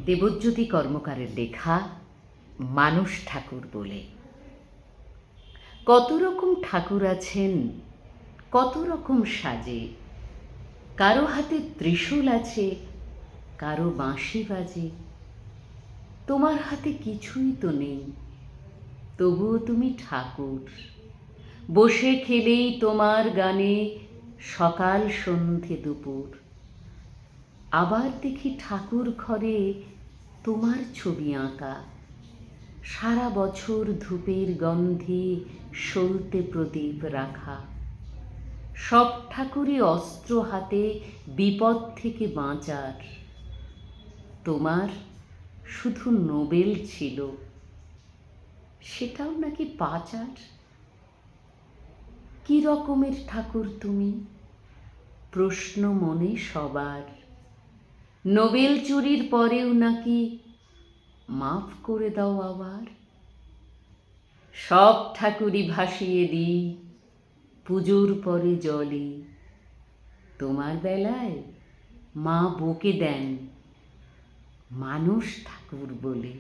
দেবজ্যোতি কর্মকারের লেখা মানুষ ঠাকুর বলে। কত রকম ঠাকুর আছেন, কত রকম সাজে। কারো হাতে ত্রিশূল আছে, কারো বাঁশি বাজে। তোমার হাতে কিছুই তো নেই, তবুও তুমি ঠাকুর। বসে খেলেই তোমার গানে সকাল সন্ধে দুপুর। আবার দেখি ঠাকুর ঘরে তোমার ছবি আঁকা। সারা বছর ধূপের গন্ধে সলতে প্রদীপ রাখা। সব ঠাকুরই অস্ত্র হাতে বিপদ থেকে বাঁচার। তোমার শুধু নোবেল ছিল, সেটাও নাকি পাচার। কি রকমের ঠাকুর তুমি, প্রশ্ন মনে সবার। নোবেল চুরির পরেও নাকি মাফ করে দাও আবার। সব ঠাকুরই ভাসিয়ে দিই পুজোর পরে জলে। তোমার বেলায় মা বকে দেন মানুষ ঠাকুর বলে।